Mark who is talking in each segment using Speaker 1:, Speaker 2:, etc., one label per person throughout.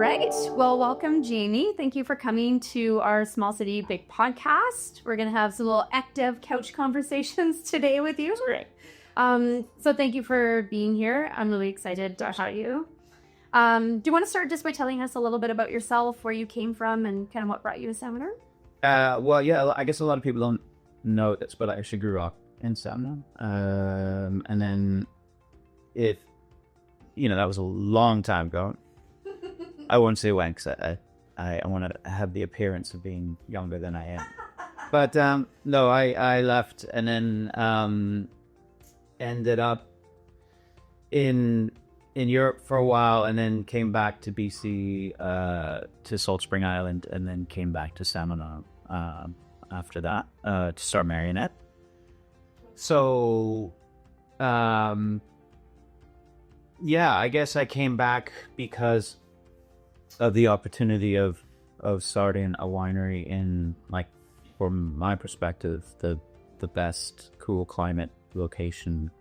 Speaker 1: right. Well, welcome, Jamie. Thank you for coming to our Small City Big podcast. We're going to have some little active couch conversations today with you.
Speaker 2: Great.
Speaker 1: So thank you for being here. I'm really excited to have you. Do you want to start just by telling us a little bit about yourself, where you came from, and kind of what brought you to Salmon Arm?
Speaker 2: Well, yeah, I guess a lot of people don't know this, but I actually grew up in Salmon Arm. And then that was a long time ago. I won't say when, because I want to have the appearance of being younger than I am. But no, I left and then ended up in Europe for a while, and then came back to BC, to Salt Spring Island, and then came back to Salmon Arm after that to start Marionette. So, yeah, I guess I came back because of the opportunity of starting a winery in, like, from my perspective, the best cool climate location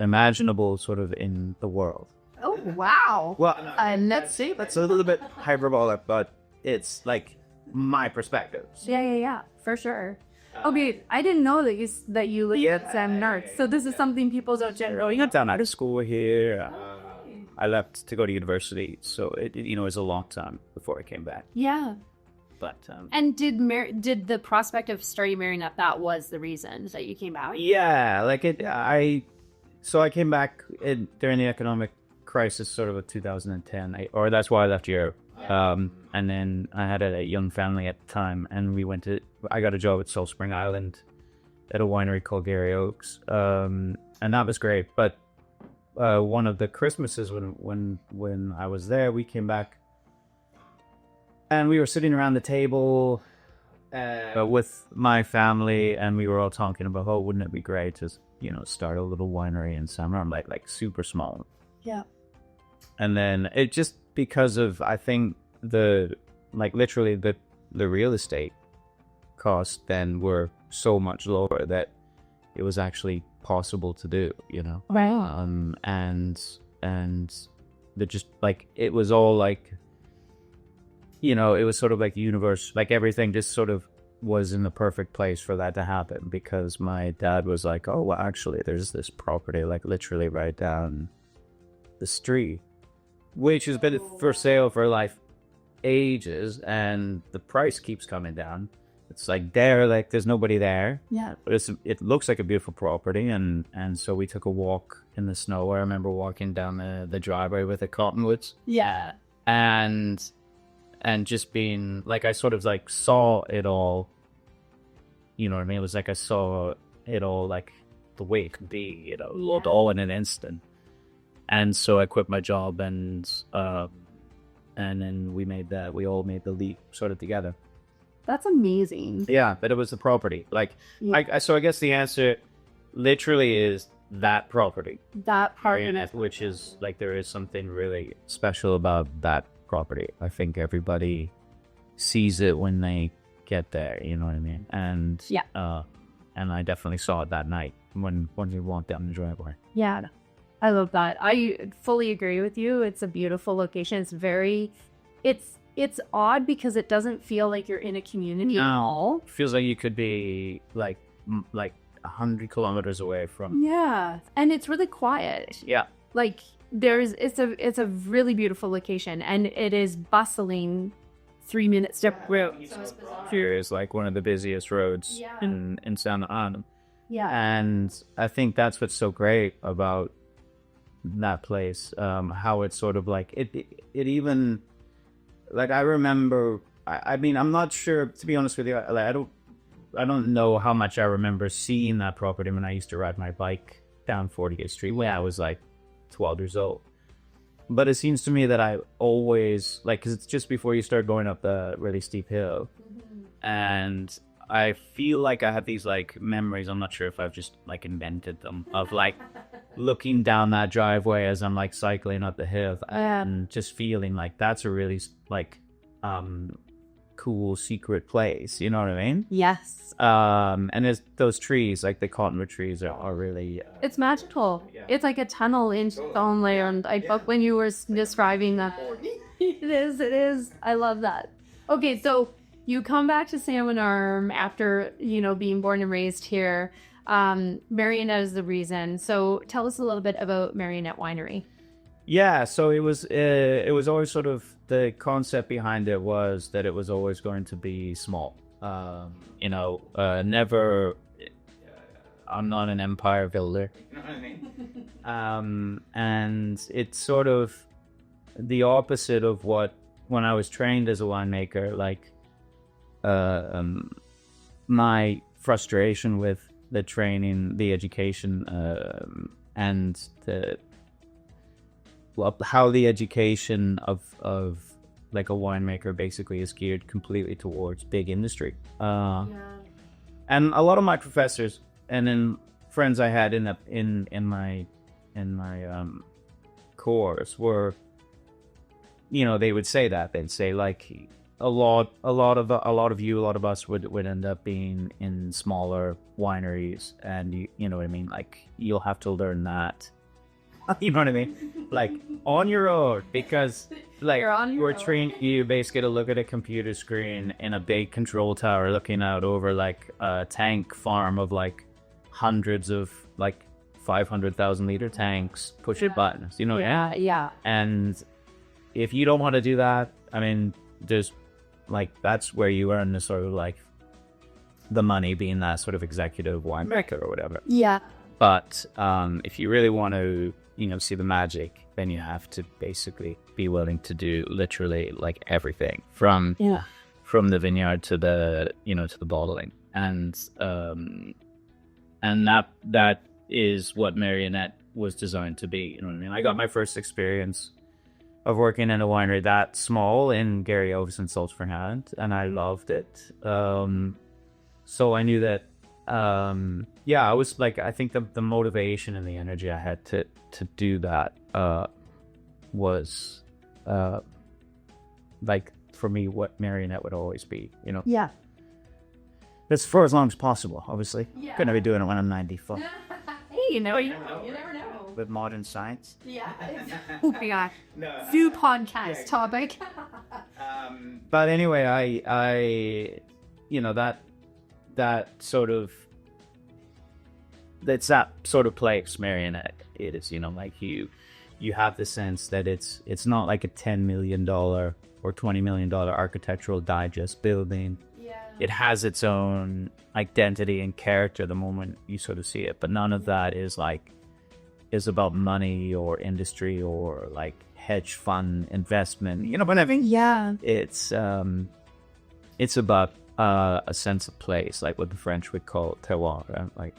Speaker 2: imaginable sort of in the world.
Speaker 1: Oh, wow.
Speaker 2: Well, that's a little bit hyperbolic, but it's like my perspective.
Speaker 1: Yeah, for sure. Okay, I didn't know that you lived at Salmon Arm, so this is something people don't generally.
Speaker 2: I got down out of school here. I left to go to university, so it was a long time before I came back.
Speaker 1: Yeah.
Speaker 2: But
Speaker 1: and did the prospect of starting Marionette, that was the reason that you came back?
Speaker 2: Yeah, like I came back during the economic crisis, sort of 2010, or that's why I left Europe. And then I had a young family at the time, and I got a job at Salt Spring Island at a winery called Gary Oaks, and that was great. But one of the Christmases when I was there, we came back, and we were sitting around the table with my family, and we were all talking about, oh, wouldn't it be great to start a little winery in Salmon Arm, like super small.
Speaker 1: Yeah.
Speaker 2: And then it just, because of, I think, literally the real estate costs then were so much lower that it was actually possible to do,
Speaker 1: Right.
Speaker 2: And the just, like, it was all like, it was sort of like the universe, like everything just sort of was in the perfect place for that to happen, because my dad was like, oh, well, actually there's this property, like, literally right down the street, which has been for sale for like ages, and the price keeps coming down. It's like there's nobody there.
Speaker 1: Yeah.
Speaker 2: But it looks like a beautiful property, and so we took a walk in the snow. I remember walking down the driveway with the cottonwoods.
Speaker 1: Yeah.
Speaker 2: And just being like, I sort of like saw it all, you know what I mean? It was like I saw it all like the way it could be, all in an instant. And so I quit my job, and then we all made the leap sort of together.
Speaker 1: That's amazing.
Speaker 2: Yeah, but it was the property. Like, yeah. So I guess the answer literally is that property.
Speaker 1: That part.
Speaker 2: Which is, like, there is something really special about that property. I think everybody sees it when they get there, you know what I mean? And yeah. And I definitely saw it that night when we walked down the driveway.
Speaker 1: Yeah. I love that. I fully agree with you. It's a beautiful location. It's odd because it doesn't feel like you're in a community at all.
Speaker 2: It feels like you could be like 100 kilometers away from.
Speaker 1: Yeah, and it's really quiet.
Speaker 2: Yeah,
Speaker 1: like it's a really beautiful location, and it is bustling. 3 minutes down the road.
Speaker 2: Here is like one of the busiest roads in Salmon Arm.
Speaker 1: Yeah,
Speaker 2: and I think that's what's so great about that place. How it's sort of like it even. Like, I remember, I mean, I'm not sure, to be honest with you, like, I don't know how much I remember seeing that property when I used to ride my bike down 40th Street when I was like 12 years old. But it seems to me that I always, like, because it's just before you start going up the really steep hill. Mm-hmm. And I feel like I have these, like, memories, I'm not sure if I've just, like, invented them, of, like, looking down that driveway as I'm, like, cycling up the hill and just feeling like that's a really, like, cool secret place, you know what I mean?
Speaker 1: Yes.
Speaker 2: And there's those trees, like the cottonwood trees are really
Speaker 1: it's magical. Yeah. It's like a tunnel into stone land. I thought when you were describing that. It is. It is. I love that. Okay, so you come back to Salmon Arm after, being born and raised here. Marionette is the reason. So tell us a little bit about Marionette Winery.
Speaker 2: Yeah, so it was always sort of the concept behind it was that it was always going to be small. Never. I'm not an empire builder. You know what I mean? And it's sort of the opposite of what when I was trained as a winemaker. Like, my frustration with the training, the education, and how the education of like a winemaker basically is geared completely towards big industry. And a lot of my professors and then friends I had in my course were, they would say that they'd say like a lot of us would end up being in smaller wineries, and you know what I mean, like you'll have to learn that. You know what I mean? Like on your own, because like we're trained you basically to look at a computer screen in a big control tower looking out over like a tank farm of like hundreds of like 500,000 liter tanks, pushing buttons,
Speaker 1: Yeah.
Speaker 2: And if you don't want to do that, I mean, there's like that's where you earn the sort of like the money, being that sort of executive winemaker or whatever.
Speaker 1: Yeah.
Speaker 2: But if you really want to, see the magic, then you have to basically be willing to do literally like everything from the vineyard to the to the bottling, and that is what Marionette was designed to be. You know what I mean? I got my first experience of working in a winery that small in Gary Oveson's Saltford, and I loved it. So I knew that. I was like, I think the motivation and the energy I had to do that was like for me what Marionette would always be,
Speaker 1: Yeah.
Speaker 2: That's for as long as possible, obviously. Yeah. Couldn't be doing it when I'm 94.
Speaker 1: Hey, you never know.
Speaker 2: With modern science.
Speaker 1: Yeah. Oh my god. New podcast topic.
Speaker 2: But anyway, I that sort of, that's that sort of place Marionette it is, like you have the sense that it's not like a $10 million or $20 million architectural digest building. It has its own identity and character the moment you sort of see it, but none of that is about money or industry or like hedge fund investment. You know what I mean?
Speaker 1: Yeah.
Speaker 2: It's about a sense of place, like what the French would call terroir. Like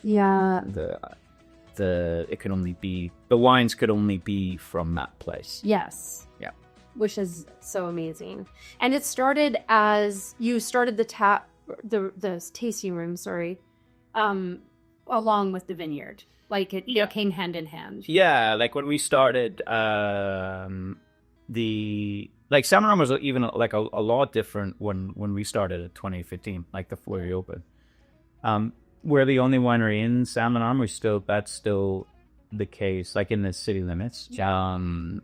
Speaker 2: it can only be, the wines could only be from that place.
Speaker 1: Yes.
Speaker 2: Yeah.
Speaker 1: Which is so amazing. And it started as you started the tasting room, along with the vineyard. Like it came hand in hand.
Speaker 2: Yeah, like when we started, Salmon Arm was even like a lot different when we started in 2015, like the we opened. We're the only winery in Salmon Arm. That's still the case, like in the city limits. And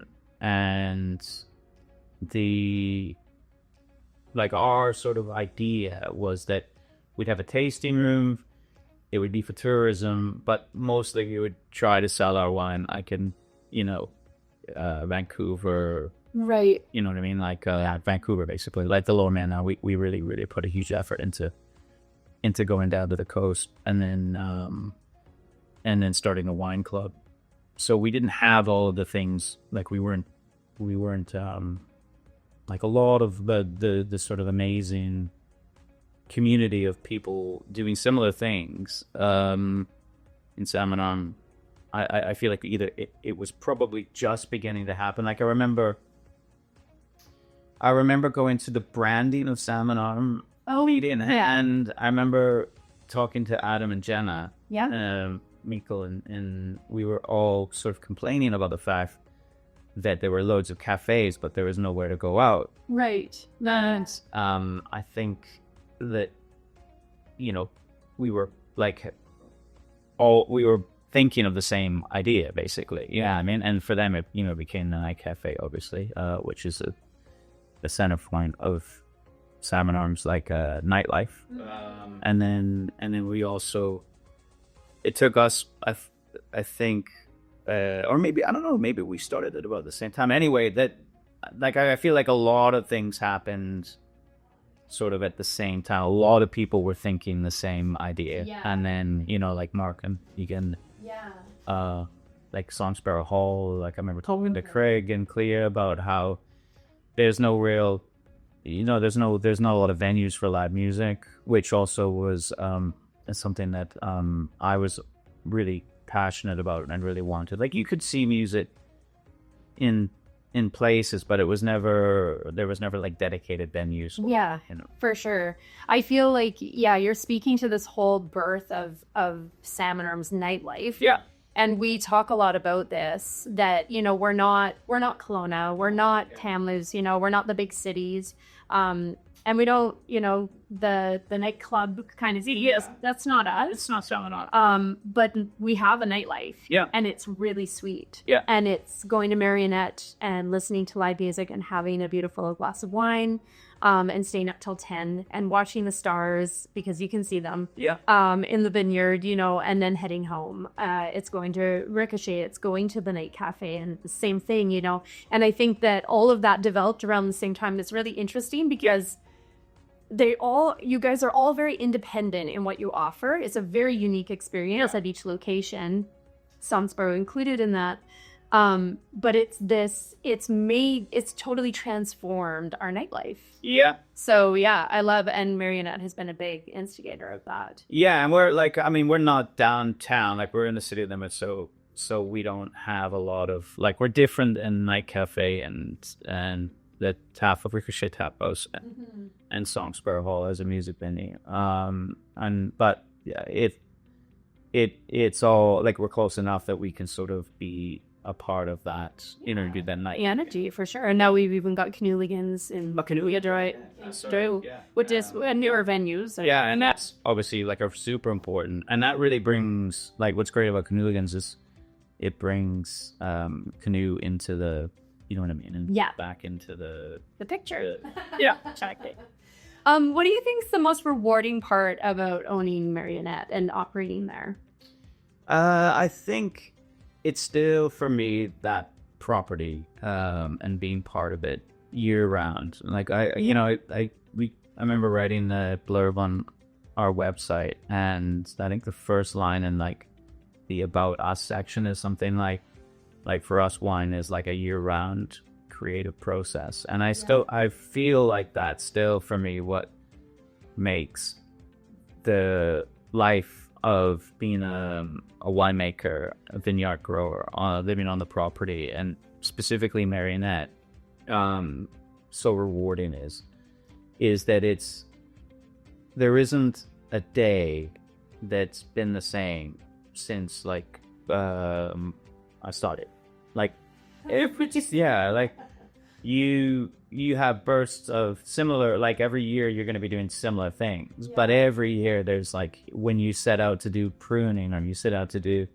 Speaker 2: our sort of idea was that we'd have a tasting room. It would be for tourism, but mostly we would try to sell our wine like in, Vancouver.
Speaker 1: Right.
Speaker 2: You know what I mean? Like Vancouver, basically. Like the Lower Mainland, we really, really put a huge effort into going down to the coast, and then starting a wine club. So we didn't have all of the things, like we weren't like a lot of the sort of amazing community of people doing similar things in Salmon Arm. I feel like either it was probably just beginning to happen. Like I remember going to the branding of Salmon Arm meeting, and I remember talking to Adam and Jenna, Mikkel, and we were all sort of complaining about the fact that there were loads of cafes, but there was nowhere to go out.
Speaker 1: Right. Nice.
Speaker 2: I think that, we were thinking of the same idea, basically. Yeah, I mean, and for them, it, became the Night Cafe, obviously, which is the center point of Salmon Arm's like nightlife. And then we also, it took us, I think, or maybe, I don't know, maybe we started at about the same time. Anyway, that, like, I feel like a lot of things happened sort of at the same time. A lot of people were thinking the same idea.
Speaker 1: Yeah.
Speaker 2: And then, you know, like Mark and Egan, like Song Sparrow Hall, like I remember talking to Craig and Clea about how there's no real, you know, there's not a lot of venues for live music, which also was something that I was really passionate about and really wanted. Like, you could see music in places, but there was never like dedicated venues.
Speaker 1: Yeah,
Speaker 2: you know.
Speaker 1: for sure. I feel like, yeah, you're speaking to this whole birth of Salmon Arm's nightlife.
Speaker 2: Yeah.
Speaker 1: And we talk a lot about this, that, you know, we're not Kelowna, we're not Kamloops, you know, we're not the big cities. And we don't, you know, the nightclub kind of city. Yes, that's not us.
Speaker 2: It's not Salmon Arm.
Speaker 1: But we have a nightlife.
Speaker 2: Yeah.
Speaker 1: And it's really sweet.
Speaker 2: Yeah.
Speaker 1: And it's going to Marionette and listening to live music and having a beautiful glass of wine, and staying up till 10 and watching the stars, because you can see them.
Speaker 2: Yeah.
Speaker 1: In the vineyard, you know, and then heading home. It's going to Ricochet, it's going to the night cafe, and the same thing, you know. And I think that all of that developed around the same time. It's really interesting because you guys are all very independent in what you offer. It's a very unique experience at each location, Sonsborough included in that. But it's totally transformed our nightlife.
Speaker 2: Yeah.
Speaker 1: So yeah, I love, and Marionette has been a big instigator of that.
Speaker 2: Yeah, and we're like, I mean, we're not downtown, like we're in the city limits, so we don't have a lot of, like, we're different in Night Cafe and the Tap of Ricochet Tap House and Song Sparrow Hall as a music venue. But yeah, it's all like, we're close enough that we can sort of be a part of that interview that night.
Speaker 1: Energy, for sure. And now we've even got Canoeligans in Detroit, which is newer venues. So.
Speaker 2: Yeah, and that's obviously like are super important. And that really brings, like, what's great about Canoeligans is it brings canoe into the, you know what I mean? And back into the
Speaker 1: picture.
Speaker 2: Yeah.
Speaker 1: Exactly. What do you think is the most rewarding part about owning Marionette and operating there?
Speaker 2: I think it's still, for me, that property and being part of it year round. Like, I remember writing the blurb on our website, and I think the first line in like the About Us section is something like for us, wine is like a year round creative process. And I feel like that's still, for me, what makes the life of being a winemaker, a vineyard grower, living on the property, and specifically Marionette, so rewarding is that there isn't a day that's been the same since like I started. Like, like you have bursts of similar, like every year you're going to be doing similar things, but every year there's like, when you set out to do pruning, or you set out to do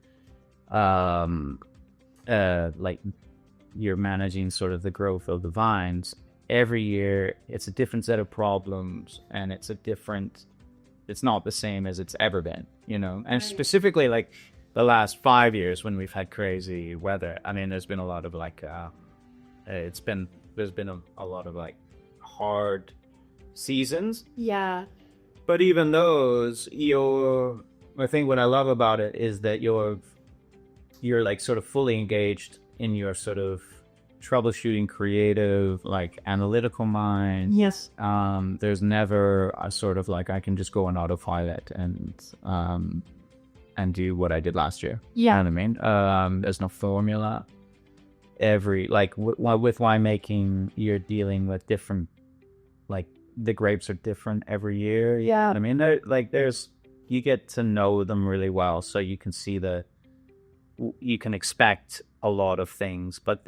Speaker 2: like you're managing sort of the growth of the vines, every year it's a different set of problems, and it's not the same as it's ever been, you know. And specifically like the last 5 years when we've had crazy weather, I mean, there's been a lot of like there's been a lot of like hard seasons.
Speaker 1: Yeah.
Speaker 2: But even those, I think what I love about it is that you're like sort of fully engaged in your sort of troubleshooting, creative, like analytical mind.
Speaker 1: Yes.
Speaker 2: There's never a sort of like, I can just go on autopilot and do what I did last year.
Speaker 1: Yeah.
Speaker 2: You know what I mean? There's no formula. With winemaking, you're dealing with different, like, the grapes are different every year.
Speaker 1: Yeah.
Speaker 2: I mean, you get to know them really well, so you can see you can expect a lot of things, but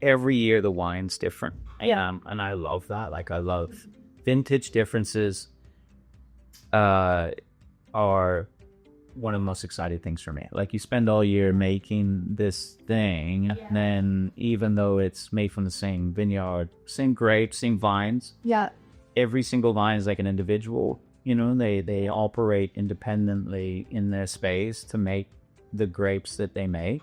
Speaker 2: every year the wine's different.
Speaker 1: Yeah.
Speaker 2: And I love that. Like, I love vintage differences are one of the most exciting things for me. Like, you spend all year making this thing, and then even though it's made from the same vineyard, same grapes, same vines, every single vine is like an individual. You know, they operate independently in their space to make the grapes that they make.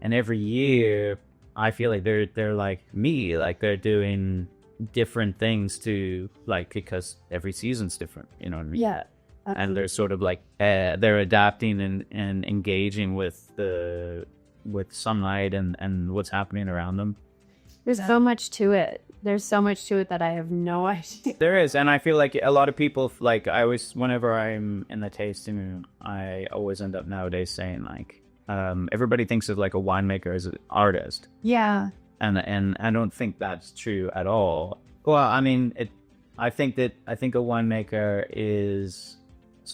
Speaker 2: And every year, I feel like they're like me, like they're doing different things to, like, because every season's different. You know what I mean? And they're sort of like they're adapting and engaging with sunlight and what's happening around them.
Speaker 1: There's so much to it. There's so much to it that I have no idea.
Speaker 2: There is, and I feel like a lot of people, like, I always, whenever I'm in the tasting room, I always end up nowadays saying, like, everybody thinks of like a winemaker as an artist. And I don't think that's true at all. Well, I mean, I think a winemaker is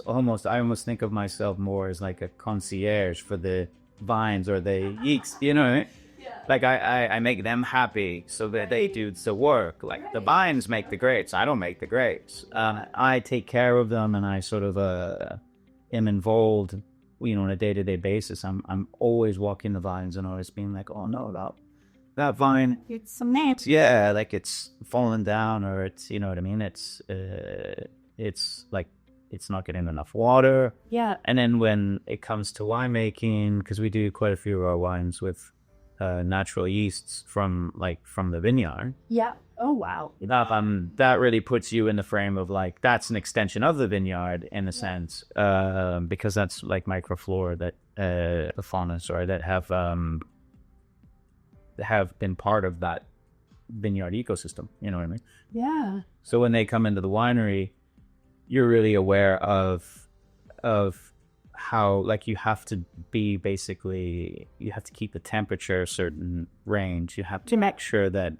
Speaker 2: almost, I almost think of myself more as like a concierge for the vines or the yeast, you know? Like, I make them happy so that they do the work. Like, the vines make the grapes. I don't make the grapes. I take care of them, and I sort of am involved, you know, on a day-to-day basis. I'm always walking the vines and always being like, oh no, that vine,
Speaker 1: It's some names.
Speaker 2: yeah, like it's fallen down, or it's, you know what I mean? It's like, it's not getting enough water. And then when it comes to winemaking, because we do quite a few of our wines with natural yeasts from the vineyard.
Speaker 1: Oh, wow.
Speaker 2: That really puts you in the frame of, like, that's an extension of the vineyard in a sense, because that's like microflora that the fauna, that have been part of that vineyard ecosystem. You know what I mean? So when they come into the winery, you're really aware of how, like, you have to be basically, you have to keep the temperature a certain range. You have to make sure that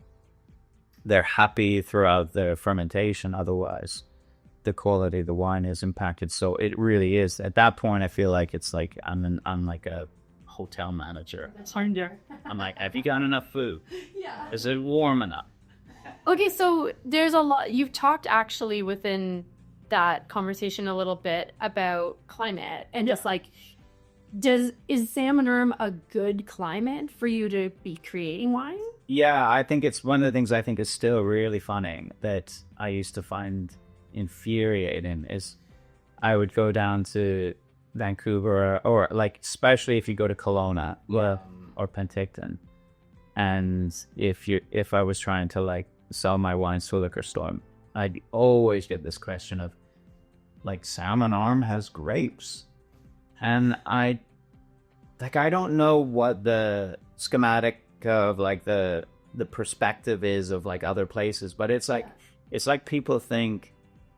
Speaker 2: they're happy throughout their fermentation. Otherwise, the quality of the wine is impacted. So it really is, at that point, I feel like it's like I'm like a hotel manager. I'm like, have you got enough food? Is it warm enough?
Speaker 1: Okay, so there's a lot. You've talked actually within that conversation a little bit about climate and just like, is Salmon Arm a good climate for you to be creating wine?
Speaker 2: Yeah, I think it's one of the things I think is still really funny that I used to find infuriating is I would go down to Vancouver or like, especially if you go to Kelowna or Penticton, and if I was trying to like sell my wines to a liquor store, I'd always get this question of, like, Salmon Arm has grapes. And I don't know what the schematic of, like, the perspective is of, like, other places, but it's like people think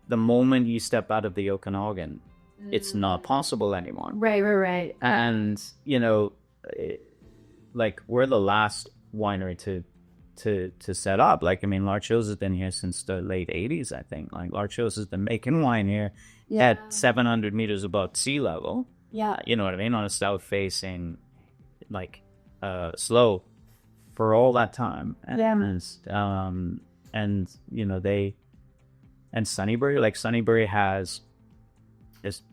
Speaker 2: the moment you step out of the Okanagan, it's not possible anymore.
Speaker 1: Right.
Speaker 2: And, you know, like, we're the last winery to set up. Like, I mean, Larch Hills has been here since the late 80s, I think. Like, Larch Hills has been making wine here at 700 meters above sea level. You know what I mean? On a south-facing, like, slope for all that time. And you know, and Sunnybury, like, Sunnybury has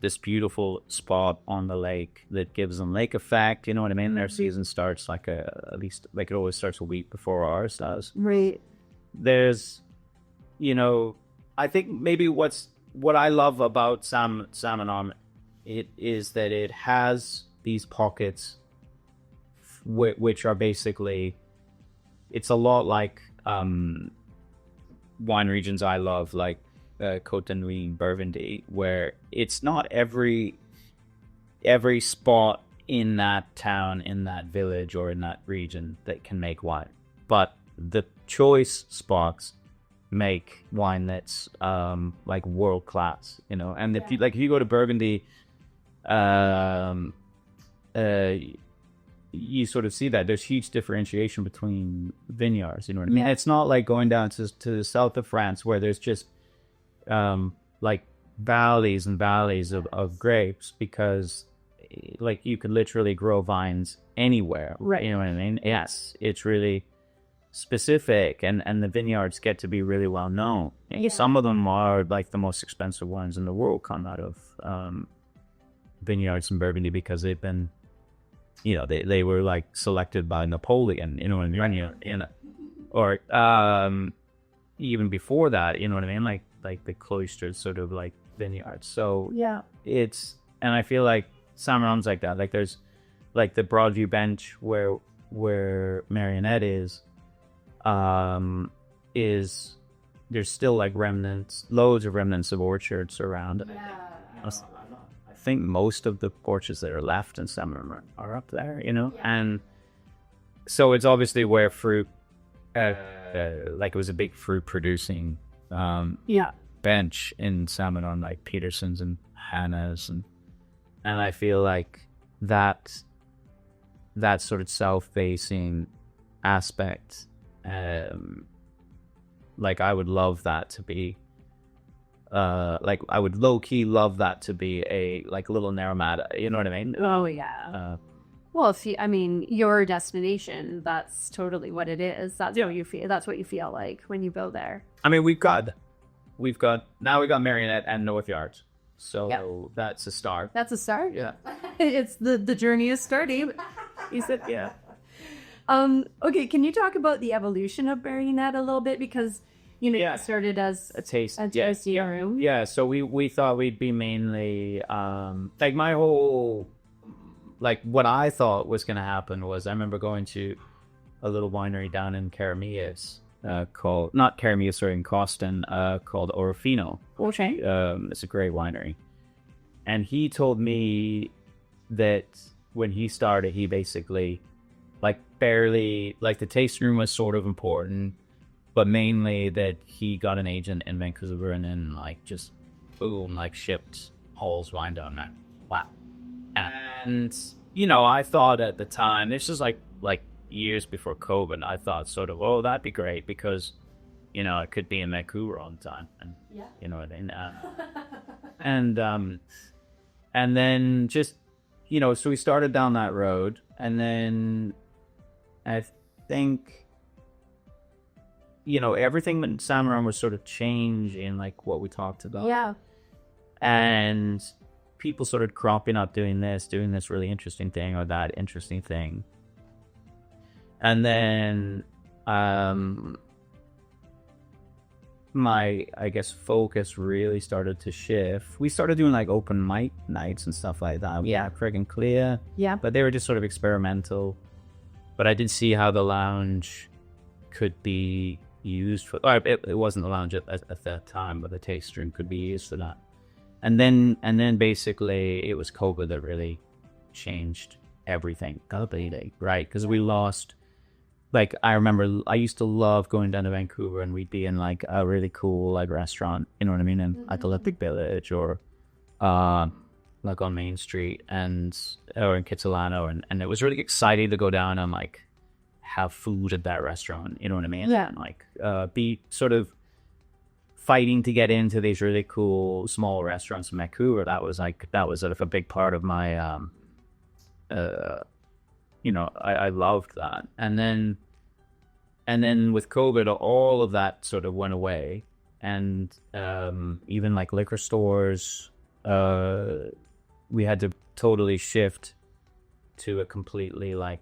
Speaker 2: this beautiful spot on the lake that gives them lake effect. You know what I mean? Their season starts at least it always starts a week before ours does.
Speaker 1: Right.
Speaker 2: There's, you know, I think maybe what I love about Salmon Arm, it is that it has these pockets which are basically, it's a lot like wine regions I love, like Côte de Nuit, Burgundy, where it's not every spot in that town, in that village, or in that region that can make wine, but the choice spots make wine that's like world class, you know. And if you go to Burgundy, you sort of see that there's huge differentiation between vineyards. You know what I mean? It's not like going down to the south of France where there's just like valleys and valleys of grapes, because like you could literally grow vines anywhere.
Speaker 1: Right.
Speaker 2: You know what I mean? Yes, it's really specific, and the vineyards get to be really well known. Some of them are like the most expensive wines in the world come out of vineyards in Burgundy because they've been, you know, they were like selected by Napoleon, you know what I mean? Or even before that, you know what I mean? Like the cloistered sort of like vineyards. So
Speaker 1: Yeah.
Speaker 2: and I feel like Salmon Arm's like that. Like there's like the Broadview Bench where Marionette is there's still like remnants, loads of remnants of orchards around. I think most of the orchards that are left in Salmon Arm are up there, you know? And so it's obviously where fruit, like it was a big fruit producing bench in Salmon Arm, like Peterson's and Hannah's. And I feel like that sort of self-facing aspect, like I would love that to be, like I would low-key love that to be a like little Naramata, you know what I mean?
Speaker 1: Oh yeah. Well, if you, I mean, your destination, that's totally what it is. That's what you feel. That's what you feel like when you go there.
Speaker 2: I mean, we've got Marionette and North Yards, so that's a start.
Speaker 1: That's a start.
Speaker 2: Yeah,
Speaker 1: It's the journey is starting. You said
Speaker 2: yeah.
Speaker 1: Okay, can you talk about the evolution of Marionette a little bit, because you know it started as
Speaker 2: a taste
Speaker 1: room.
Speaker 2: Yeah, so we thought we'd be mainly like my whole, like what I thought was going to happen was I remember going to a little winery down in Caramillas in Coston, called Orofino.
Speaker 1: Okay.
Speaker 2: It's a great winery. And he told me that when he started, he basically like barely, like the tasting room was sort of important, but mainly that he got an agent in Vancouver and then like just boom, like shipped Hall's wine down there. Wow. And, you know, I thought at the time, this is like years before COVID, I thought sort of, oh, that'd be great because, you know, it could be in Vancouver all the time. And, you know what I mean? And then just, you know, so we started down that road, and then I think, you know, everything in Salmon Arm was sort of changing, like what we talked about.
Speaker 1: Yeah.
Speaker 2: And people started cropping up doing this really interesting thing or that interesting thing. And then my, I guess, focus really started to shift. We started doing like open mic nights and stuff like that. Yeah, friggin' clear.
Speaker 1: Yeah.
Speaker 2: But they were just sort of experimental. But I did see how the lounge could be used for, or it wasn't the lounge at that time, but the taste room could be used for that. And then basically it was COVID that really changed everything completely, right? Because we lost, like, I remember I used to love going down to Vancouver and we'd be in like a really cool like restaurant, you know what I mean, in at the Olympic Village or like on Main Street or in Kitsilano, and it was really exciting to go down and like have food at that restaurant, you know what I mean?
Speaker 1: Yeah.
Speaker 2: And like be sort of fighting to get into these really cool small restaurants in Vancouver. That was sort of a big part of my you know, I loved that. And then with COVID, all of that sort of went away. And even like liquor stores, we had to totally shift to a completely like,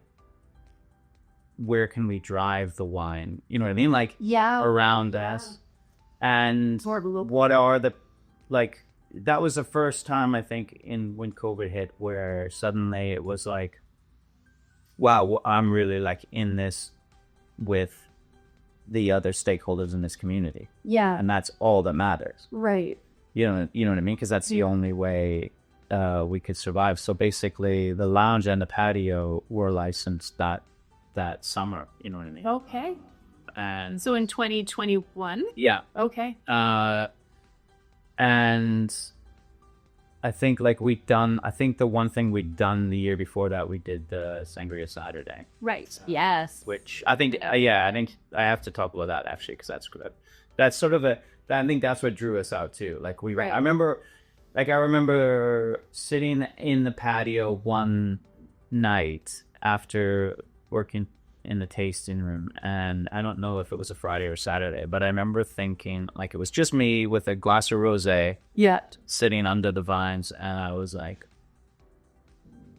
Speaker 2: where can we drive the wine? You know what I mean? Like around us. And what are the, like, that was the first time I think when COVID hit where suddenly it was like, wow, I'm really like in this with the other stakeholders in this community. Yeah. And that's all that matters. Right. You know what I mean? Because that's the only way we could survive. So basically the lounge and the patio were licensed that summer. You know what I mean?
Speaker 1: Okay.
Speaker 2: And
Speaker 1: so in 2021?
Speaker 2: Yeah.
Speaker 1: Okay.
Speaker 2: And I think like the one thing we'd done the year before that, we did the Sangria Saturday. Right. Yes. Which I think, I have to talk about that actually, because that's good. That's sort of I think that's what drew us out too. Like I remember sitting in the patio one night after working in the tasting room, and I don't know if it was a Friday or Saturday, but I remember thinking like it was just me with a glass of rosé, sitting under the vines, and I was like,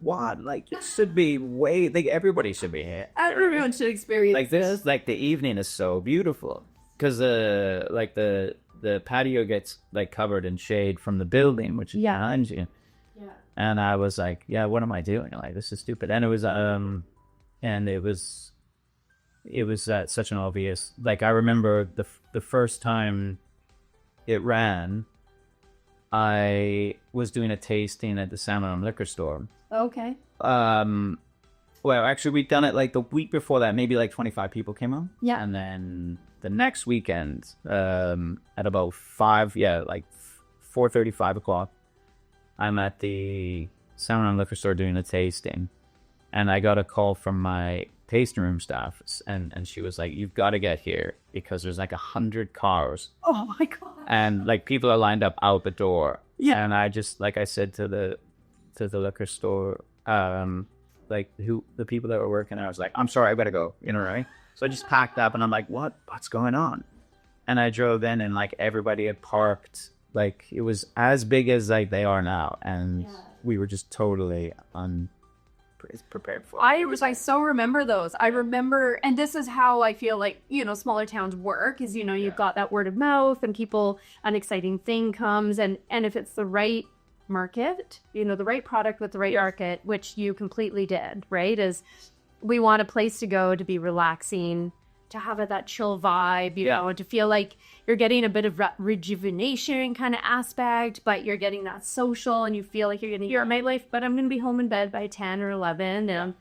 Speaker 2: what? Like, it should be like, everybody should be here.
Speaker 1: Everyone should experience
Speaker 2: Like this, like the evening is so beautiful. Because like the patio gets like covered in shade from the building, which is behind you.
Speaker 1: Yeah.
Speaker 2: And I was like, yeah, what am I doing? Like, this is stupid. And it was such an obvious, like, I remember the first time it ran, I was doing a tasting at the Salmon Arm liquor store.
Speaker 1: Okay.
Speaker 2: Well, actually, we'd done it like the week before that. Maybe like 25 people came out.
Speaker 1: Yeah.
Speaker 2: And then the next weekend, at about 4:30, 5 o'clock, I'm at the Salmon Arm liquor store doing a tasting. And I got a call from my tasting room staff, and she was like, "You've got to get here because there's like 100 cars."
Speaker 1: Oh my God.
Speaker 2: And like people are lined up out the door.
Speaker 1: Yeah.
Speaker 2: And I just, like I said to the liquor store, like the people that were working there, I was like, "I'm sorry, I gotta go," right? So I just packed up and I'm like, what's going on? And I drove in and like everybody had parked, like it was as big as like they are now. And we were just totally prepared for it.
Speaker 1: I so remember those. I remember, and this is how I feel like, smaller towns work is, you've got that word of mouth and people, an exciting thing comes and if it's the right market, the right product with the right market, which you completely did, right? Is we want a place to go to be relaxing, to have that chill vibe, you know, to feel like you're getting a bit of rejuvenation kind of aspect, but you're getting that social and you feel like you're getting your nightlife, but I'm going to be home in bed by 10 or 11 and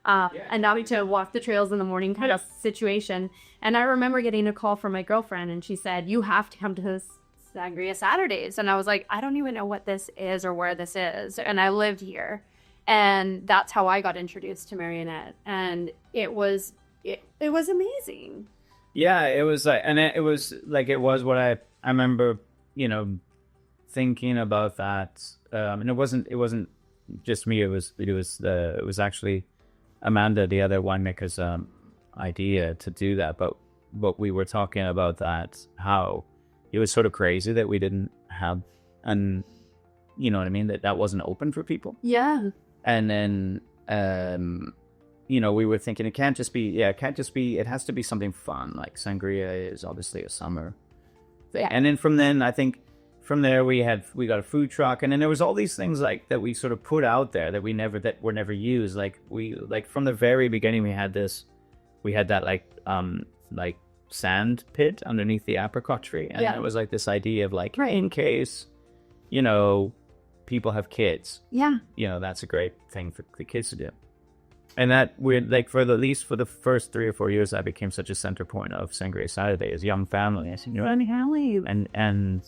Speaker 1: not to walk the trails in the morning kind of situation. And I remember getting a call from my girlfriend and she said, "You have to come to this Sangria Saturdays." And I was like, I don't even know what this is or where this is. And I lived here. And that's how I got introduced to Marionette. And it was amazing.
Speaker 2: Yeah, it was like, and it was like, it was what I remember, thinking about that. And it wasn't just me. It was actually Amanda, the other winemaker's idea to do that. But we were talking about that, how it was sort of crazy that we didn't have, and you know what I mean, that wasn't open for people.
Speaker 1: Yeah.
Speaker 2: And then, we were thinking it can't just be, it has to be something fun. Like sangria is obviously a summer thing.
Speaker 1: Yeah.
Speaker 2: And then I think from there we got a food truck, and then there was all these things like that we sort of put out there that were never used. Like from the very beginning we had that like sand pit underneath the apricot tree. And it was like this idea of like, in case, people have kids.
Speaker 1: Yeah.
Speaker 2: That's a great thing for the kids to do. And that we're like, for the first 3 or 4 years, that became such a center point of Sangria Saturday as young families. And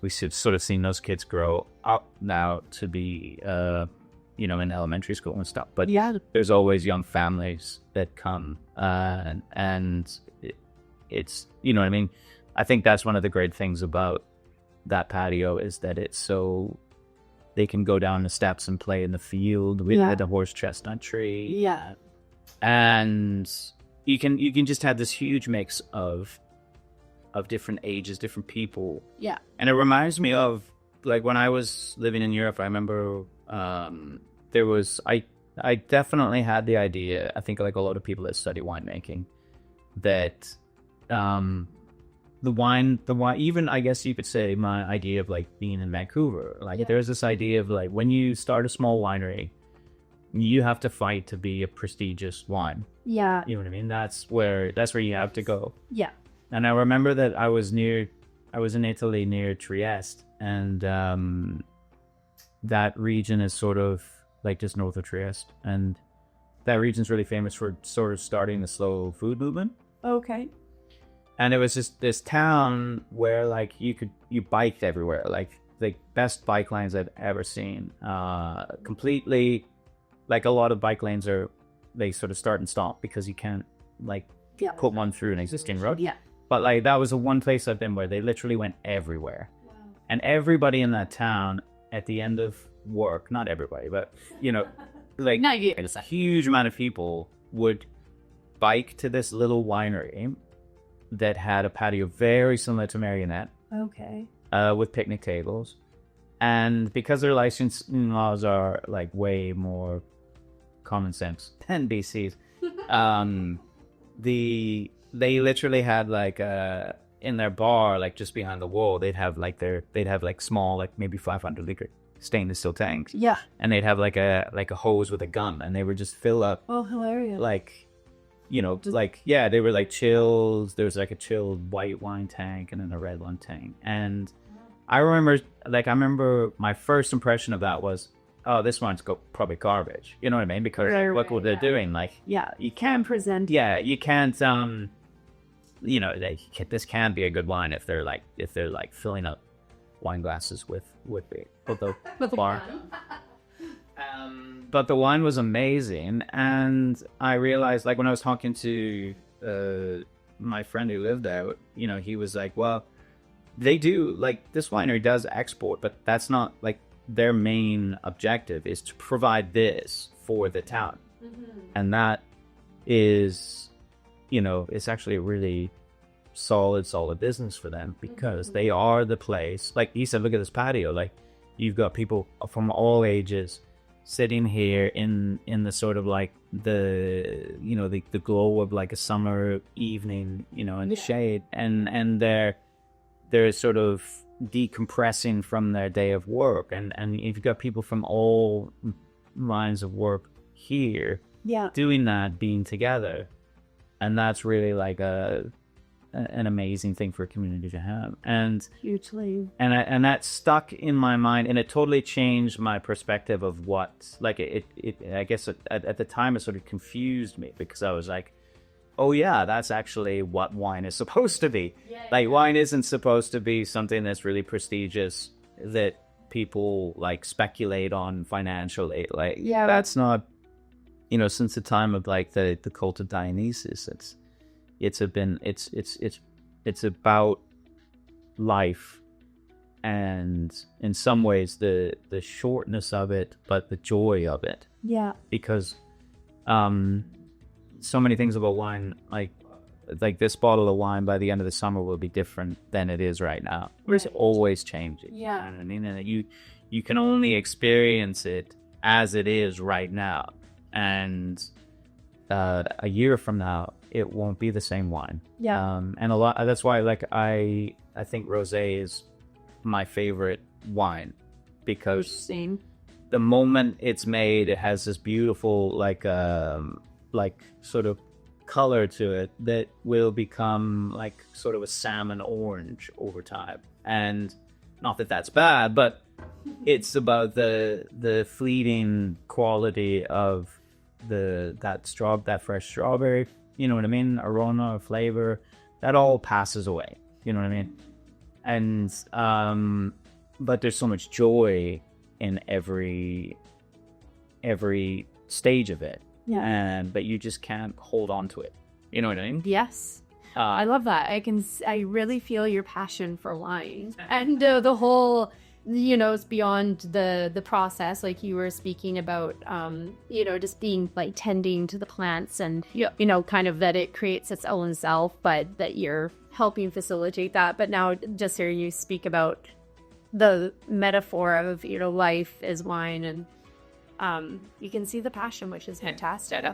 Speaker 2: we should sort of seen those kids grow up now to be, in elementary school and stuff. But there's always young families that come, and it's, I think that's one of the great things about that patio is that it's so they can go down the steps and play in the field with the horse chestnut tree.
Speaker 1: Yeah.
Speaker 2: And you can just have this huge mix of different ages, different people.
Speaker 1: Yeah.
Speaker 2: And it reminds me of like when I was living in Europe, I remember I definitely had the idea, I think like a lot of people that study winemaking, that the wine, even I guess you could say my idea of like being in Vancouver, like there's this idea of like when you start a small winery, you have to fight to be a prestigious wine.
Speaker 1: Yeah.
Speaker 2: You know what I mean? That's where you have to go.
Speaker 1: Yeah.
Speaker 2: And I remember that I was in Italy near Trieste, and that region is sort of like just north of Trieste, and that region's really famous for sort of starting the slow food movement.
Speaker 1: Okay.
Speaker 2: And it was just this town where like you biked everywhere, like the best bike lanes I've ever seen. Completely, like a lot of bike lanes they sort of start and stop because you can't like put one through an existing road. Yeah. But like that was the one place I've been where they literally went everywhere. Wow. And everybody in that town at the end of work, not everybody, but like a huge amount of people would bike to this little winery that had a patio very similar to Marionette.
Speaker 1: Okay.
Speaker 2: With picnic tables. And because their licensing laws are like way more common sense than BC's, they literally had like in their bar, like just behind the wall, they'd have like small, like maybe 500 liter stainless steel tanks.
Speaker 1: Yeah.
Speaker 2: And they'd have like a hose with a gun, and they would just fill up.
Speaker 1: Oh, hilarious.
Speaker 2: Like, you know, like, yeah, they were like chills. There was like a chilled white wine tank and then a red wine tank. And I remember my first impression of that was, oh, this one's probably garbage. You know what I mean? Because look what they're doing. Like,
Speaker 1: yeah, you can present.
Speaker 2: Yeah, you can't. You know, this can be a good wine if they're like filling up wine glasses with the bar. But the wine was amazing, and I realized, like, when I was talking to my friend who lived there, you know, he was like, well, they do, like, this winery does export, but that's not, like, their main objective is to provide this for the town. And that is, you know, it's actually a really solid business for them, because they are the place. Like he said, look at this patio, like, you've got people from all ages sitting here in the sort of like the, you know, the glow of like a summer evening, you know, in the shade, and they're sort of decompressing from their day of work, and you've got people from all lines of work here doing that, being together, and that's really like an amazing thing for a community to have. And
Speaker 1: hugely,
Speaker 2: and that stuck in my mind, and it totally changed my perspective of what, like, it I guess at the time it sort of confused me, because I was like, oh yeah, that's actually what wine is supposed to be. Wine isn't supposed to be something that's really prestigious that people like speculate on financially. Like, that's not, you know, since the time of like the cult of Dionysus, it's about life, and in some ways the shortness of it, but the joy of it. Because so many things about wine, like this bottle of wine by the end of the summer will be different than it is right now. It's always changing. You know what I mean? And you can only experience it as it is right now, and a year from now it won't be the same wine. And a lot, that's why, like, I think rosé is my favorite wine, because the moment it's made, it has this beautiful like sort of color to it that will become like sort of a salmon orange over time. And not that that's bad, but it's about the fleeting quality of that fresh strawberry, you know what I mean, aroma, flavor, that all passes away, you know what I mean. And but there's so much joy in every stage of it. But you just can't hold on to it, you know what I mean.
Speaker 1: I love that. I really feel your passion for wine, and the whole, you know, it's beyond the process, like you were speaking about, you know, just being like tending to the plants, and you know, kind of that it creates its own self, but that you're helping facilitate that. But now just hearing you speak about the metaphor of, you know, life is wine, and you can see the passion, which is fantastic.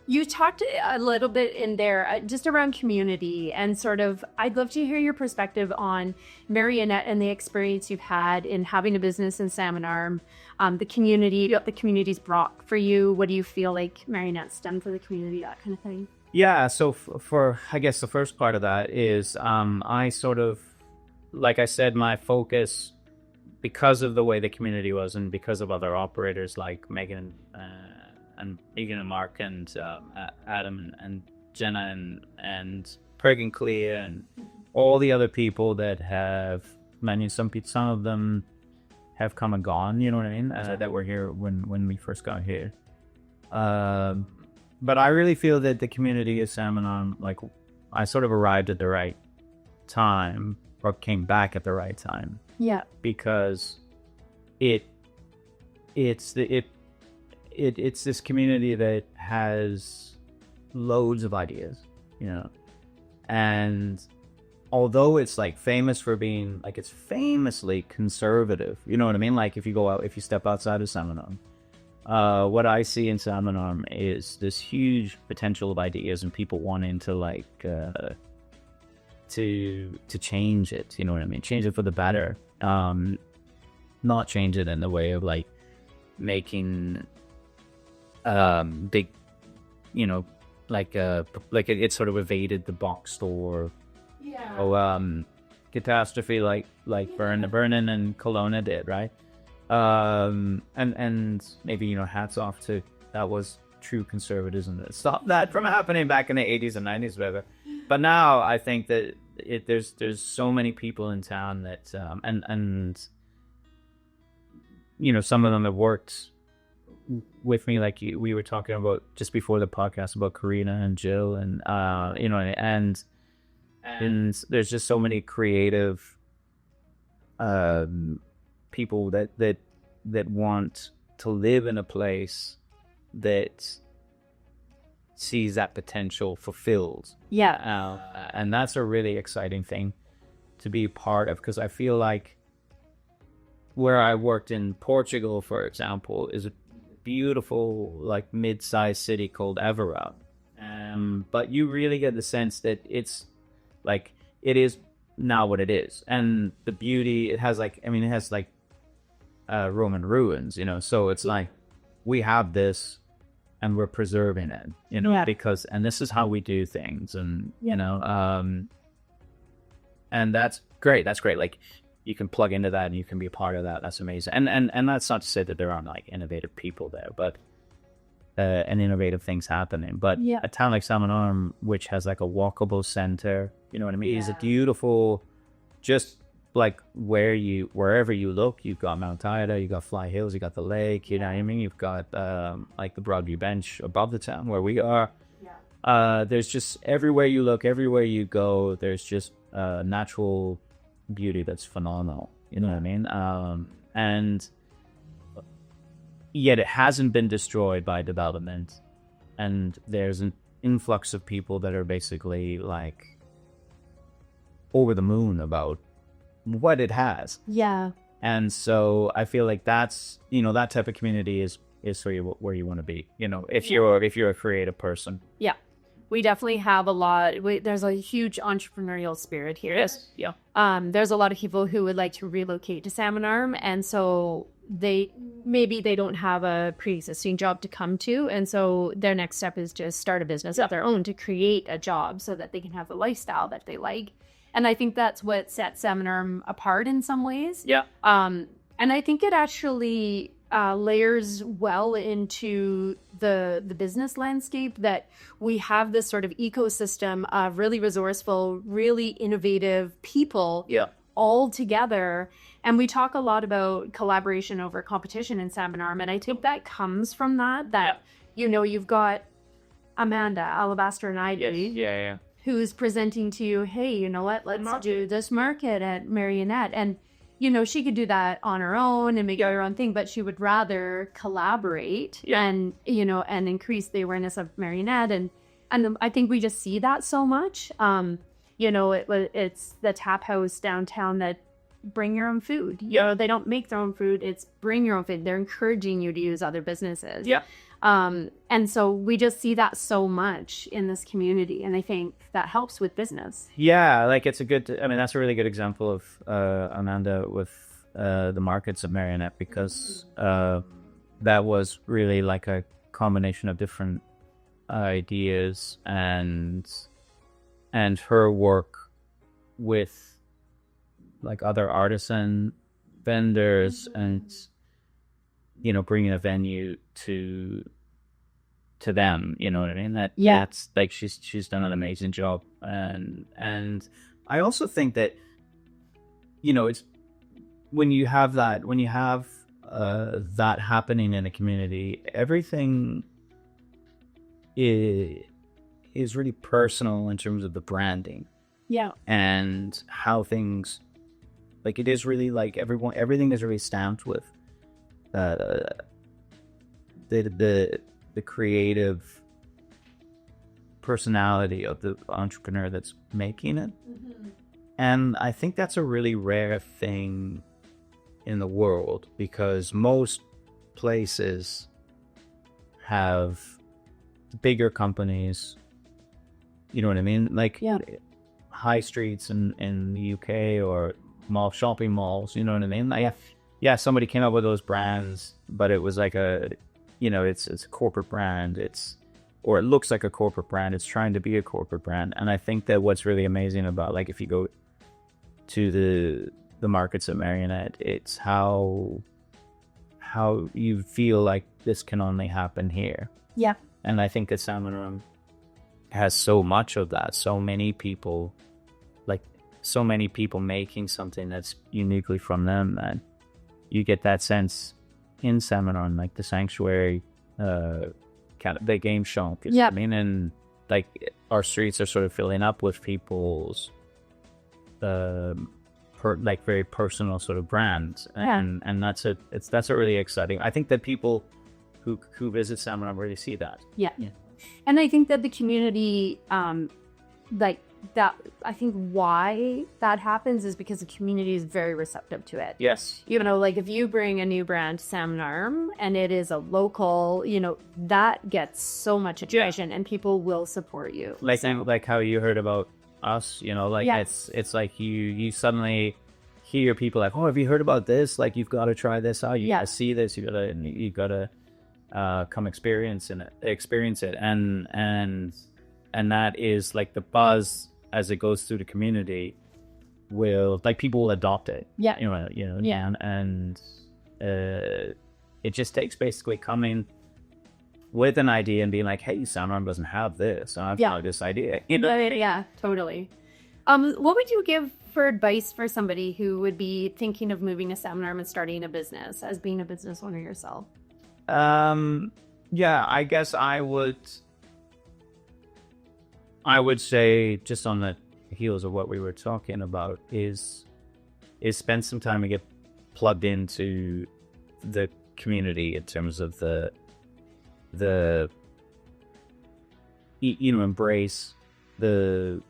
Speaker 1: You talked a little bit in there just around community, and sort of, I'd love to hear your perspective on Marionette and the experience you've had in having a business in Salmon Arm, the community, what the community's brought for you. What do you feel like Marionette's done for the community, that kind of thing?
Speaker 2: Yeah, so for I guess the first part of that is I sort of, like I said, my focus, because of the way the community was, and because of other operators like Megan and Mark and Adam and Jenna and Peg and Clea and all the other people that have, some of them have come and gone, you know what I mean, that were here when we first got here. But I really feel that the community of Salmon Arm, like, I sort of arrived at the right time, or came back at the right time. Because it's this community that has loads of ideas, you know, and although it's like famous for being like, it's famously conservative, you know what I mean? Like if you step outside of Salmon Arm, what I see in Salmon Arm is this huge potential of ideas and people wanting to like to change it, you know what I mean? Change it for the better. Not change it in the way of like making big, you know, like it sort of evaded the box store catastrophe like Burning and Kelowna did, right? And maybe, you know, hats off to that was true conservatism that stopped that from happening back in the 80s and 90s, whatever. But now I think that there's so many people in town that and you know, some of them have worked with me, like we were talking about just before the podcast about Karina and Jill, and you know, and there's just so many creative people that want to live in a place that sees that potential fulfilled. And that's a really exciting thing to be part of, because I feel like where I worked in Portugal, for example, is a beautiful like mid-sized city called Évora, but you really get the sense that it's like it is now what it is, and the beauty it has, like, I mean, it has like Roman ruins, you know, so it's like we have this and we're preserving it, you know, because, and this is how we do things, and you know, and that's great. Like, you can plug into that and you can be a part of that. That's amazing. And that's not to say that there aren't like innovative people there, but and innovative things happening. But a town like Salmon Arm, which has like a walkable center, you know what I mean, is a beautiful, just like wherever you look, you've got Mount Ida, you've got Fly Hills, you got the lake, you know what I mean, you've got like the Broadview Bench above the town where we are. There's just, everywhere you look, everywhere you go, there's just natural beauty that's phenomenal, you know what I mean, and yet it hasn't been destroyed by development, and there's an influx of people that are basically like over the moon about what it has. And so I feel like that's, you know, that type of community is where you want to be, you know, if you're a creative person.
Speaker 1: We definitely have a lot. There's a huge entrepreneurial spirit here. There's a lot of people who would like to relocate to Salmon Arm, and so they don't have a pre-existing job to come to, and so their next step is to start a business of their own, to create a job so that they can have the lifestyle that they like. And I think that's what sets Salmon Arm apart in some ways. And I think it actually layers well into the business landscape, that we have this sort of ecosystem of really resourceful, really innovative people all together. And we talk a lot about collaboration over competition in Salmon Arm, and I think that comes from that you know, you've got Amanda, Alabaster and Ivy, who's presenting to you, hey, you know what, let's do this market at Marionette. And you know, she could do that on her own and make her own thing, but she would rather collaborate and, you know, and increase the awareness of Marionette. And I think we just see that so much. You know, it's the tap house downtown that bring your own food. You know, they don't make their own food. It's bring your own food. They're encouraging you to use other businesses. And so we just see that so much in this community, and I think that helps with business.
Speaker 2: Like it's that's a really good example of Amanda with the markets of Marionette, because that was really like a combination of different ideas and her work with like other artisan vendors, and you know, bringing a venue to them, you know what I mean? That's like she's done an amazing job, and I also think that, you know, it's when you have that happening in a community, everything is really personal in terms of the branding, and how things, like, it is really like everything is really stamped with the creative personality of the entrepreneur that's making it. And I think that's a really rare thing in the world, because most places have bigger companies, you know what I mean? Like high streets in the UK or shopping malls, you know what I mean? Like, yeah, somebody came up with those brands, but it was like it's a corporate brand. Or it looks like a corporate brand. It's trying to be a corporate brand. And I think that what's really amazing about, like, if you go to the markets at Marionette, it's how you feel like this can only happen here.
Speaker 1: Yeah.
Speaker 2: And I think that Salmon Arm has so much of that. So many people making something that's uniquely from them, that you get that sense in Salmon Arm, like the sanctuary, the game shop.
Speaker 1: Yeah.
Speaker 2: I mean, and like our streets are sort of filling up with people's very personal sort of brands, and that's a really exciting. I think that people who visit Salmon Arm really see that.
Speaker 1: Yeah. And I think that the community, like that, I think why that happens is because the community is very receptive to it.
Speaker 2: Yes.
Speaker 1: You know, like if you bring a new brand to Salmon Arm and it is a local, you know, that gets so much attention and people will support you.
Speaker 2: Like how you heard about us, you know, like it's like you suddenly hear people like, oh, have you heard about this? Like, you've got to try this out. You gotta see this. You gotta come experience it. And that is like the buzz as it goes through the community people will adopt it.
Speaker 1: Yeah.
Speaker 2: And it just takes basically coming with an idea and being like, hey, Salmon Arm doesn't have this. And I've got this idea. You know?
Speaker 1: Yeah, totally. What would you give for advice for somebody who would be thinking of moving to Salmon Arm and starting a business, as being a business owner yourself?
Speaker 2: Yeah, I guess I would say, just on the heels of what we were talking about, is spend some time and get plugged into the community in terms of the embrace the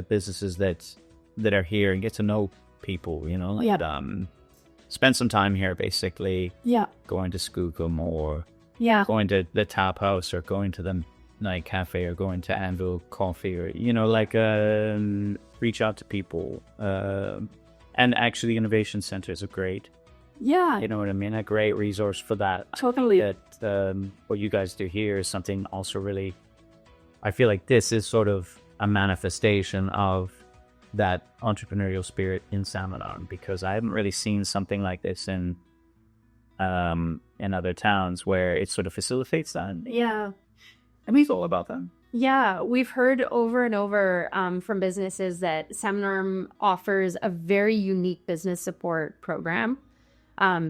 Speaker 2: businesses that are here and get to know people, you know, like, spend some time here, basically. Yeah. Going to Skookum or going to the Tap House or going to the night cafe or going to Anvil Coffee, or, you know, like, reach out to people. And actually, innovation centers are great. Yeah. You know what I mean? A great resource for that. Totally. What you guys do here is something also really, I feel like this is sort of a manifestation of that entrepreneurial spirit in Salmon Arm, because I haven't really seen something like this in other towns where it sort of facilitates that. Yeah. And we've all about that. Yeah, we've heard over and over from businesses that Salmon Arm offers a very unique business support program.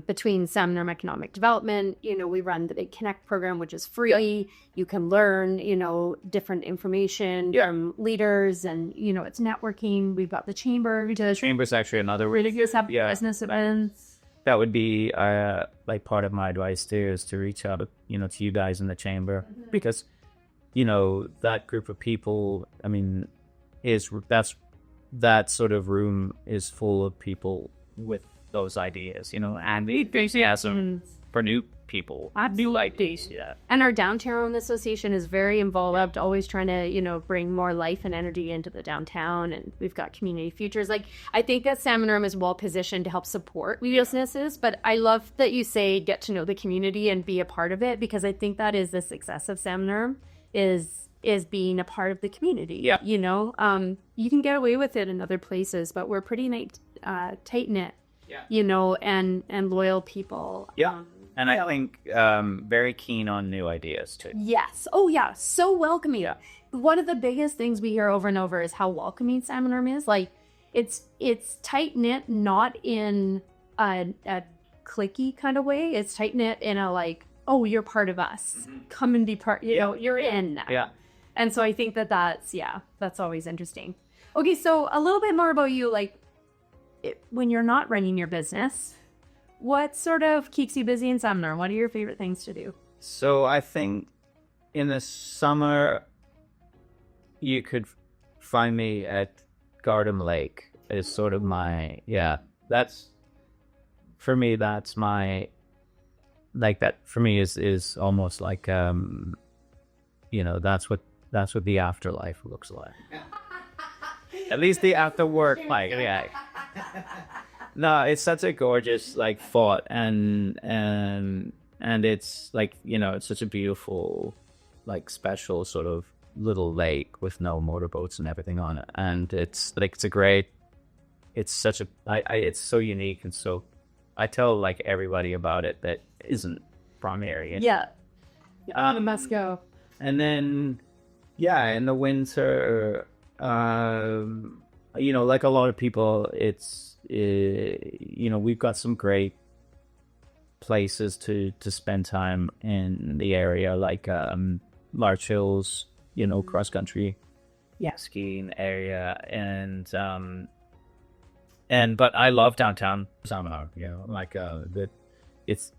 Speaker 2: Between Salmon Arm Economic Development, you know, we run the Big Connect program, which is free. You can learn, you know, different information from leaders, and, you know, it's networking. We've got the chamber. The chamber's actually another really good business events. That would be like part of my advice too, is to reach out, you know, to you guys in the chamber, because, you know, that group of people, I mean, that sort of room is full of people with those ideas, you know, and the enthusiasm for new people. I do like these. Yeah. And our downtown association is very involved, always trying to, you know, bring more life and energy into the downtown. And we've got community futures. Like, I think that Salmon Arm is well positioned to help support businesses, but I love that you say get to know the community and be a part of it, because I think that is the success of Salmon Arm, is being a part of the community. Yeah. You know, you can get away with it in other places, but we're pretty tight knit. Yeah. You know, and loyal people. Yeah. And I think very keen on new ideas too. Yes. Oh yeah. So welcoming. Yeah. One of the biggest things we hear over and over is how welcoming Salmon Arm is. Like, it's tight knit, not in a cliquey kind of way. It's tight knit in a like, oh, you're part of us. Mm-hmm. Come and be part. You know, you're in. Yeah. And so I think that's always interesting. Okay, so a little bit more about you, like, when you're not running your business, what sort of keeps you busy in summer? What are your favorite things to do? So I think in the summer, you could find me at Garden Lake is sort of my, that's, for me, that's my, like that for me is almost like, you know, that's what the afterlife looks like. At least the after work, like, yeah. No, it's such a gorgeous like thought, and it's like, you know, it's such a beautiful, like, special sort of little lake with no motorboats and everything on it, and it's like it's such a it's so unique, and so I tell like everybody about it that isn't from area.
Speaker 1: Yeah. Must go.
Speaker 2: And then, yeah, in the winter, you know, like a lot of people, it's, you know, we've got some great places to spend time in the area, like Larch Hills, you know, cross country, skiing area, but I love downtown Salmon Arm, you know, like it's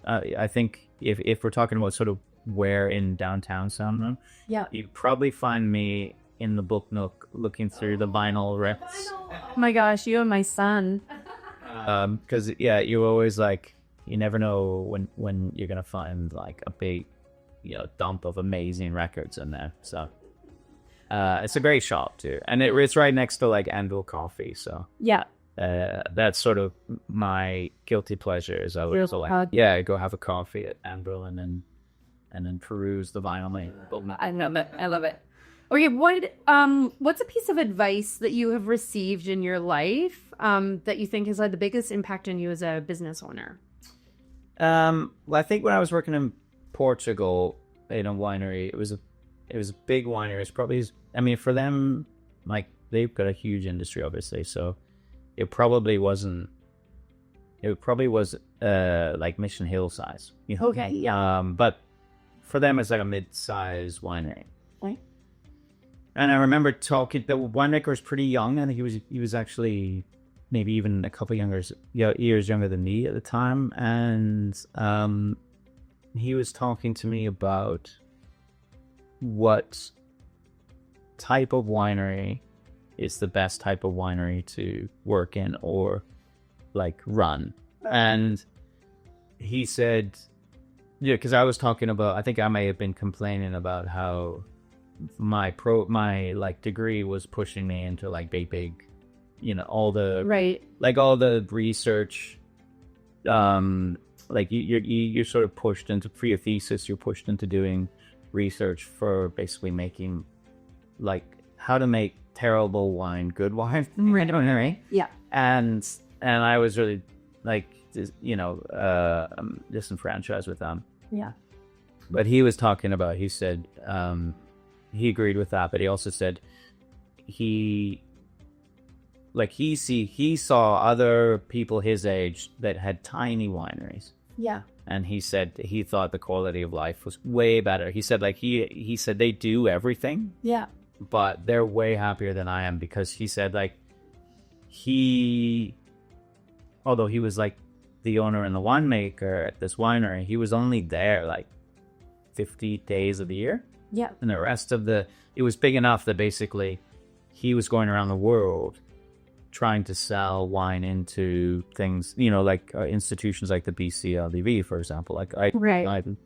Speaker 2: I think if we're talking about sort of where in downtown Salmon Arm, you'd probably find me in the book nook looking through the vinyl rips.
Speaker 1: Oh my gosh, you and my son.
Speaker 2: Because you always like, you never know when you're gonna find like a big, you know, dump of amazing records in there. So it's a great shop too, and it's right next to like Anvil Coffee. So that's sort of my guilty pleasure. Is I would go have a coffee at Anvil and then peruse the vinyl.
Speaker 1: I love it. I love it. Okay, what's a piece of advice that you have received in your life that you think has had the biggest impact on you as a business owner?
Speaker 2: Well, I think when I was working in Portugal in a winery, it was a big winery. It's probably, I mean, for them, like, they've got a huge industry, obviously, so it probably was like Mission Hill size. You know?
Speaker 1: Okay, yeah.
Speaker 2: But for them, it's like a mid-size winery.
Speaker 1: Right.
Speaker 2: And I remember talking, the winemaker was pretty young, and he was actually maybe even a couple years younger than me at the time. And he was talking to me about what type of winery is the best type of winery to work in or like run. And he said, because I was talking about, I think I may have been complaining about how my like degree was pushing me into like big, you know, all the research, like you're sort of pushed into, for your thesis, you're pushed into doing research for basically making, like, how to make terrible wine good wine.
Speaker 1: Right. Yeah.
Speaker 2: And I was really like, you know, disenfranchised with them.
Speaker 1: Yeah.
Speaker 2: But he was talking about, he said, he agreed with that, but he also said he saw other people his age that had tiny wineries.
Speaker 1: Yeah.
Speaker 2: And he said he thought the quality of life was way better. He said, like, he said they do everything.
Speaker 1: Yeah.
Speaker 2: But they're way happier than I am, because he said, like, although he was like the owner and the winemaker at this winery, he was only there like 50 days of the year.
Speaker 1: Yeah.
Speaker 2: And the rest of it was big enough that basically he was going around the world trying to sell wine into things, you know, like institutions like the BCLDV, for example. Like I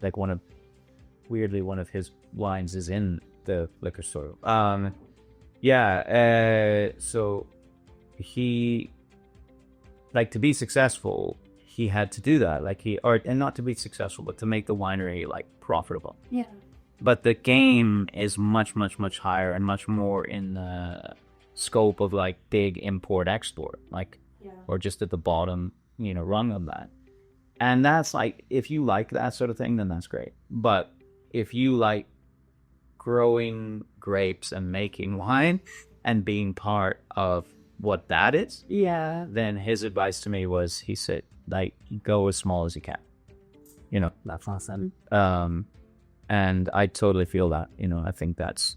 Speaker 2: like one of his wines is in the liquor store. So he, like, to be successful, he had to do that. Like and not to be successful, but to make the winery like profitable.
Speaker 1: Yeah. But
Speaker 2: the game is much, much, much higher and much more in the scope of like big import export, like, or just at the bottom, you know, rung of that. And that's like, if you like that sort of thing, then that's great. But if you like growing grapes and making wine and being part of what that is, then his advice to me was, he said, like, go as small as you can, you know.
Speaker 1: That's awesome.
Speaker 2: And I totally feel that, you know. I think that's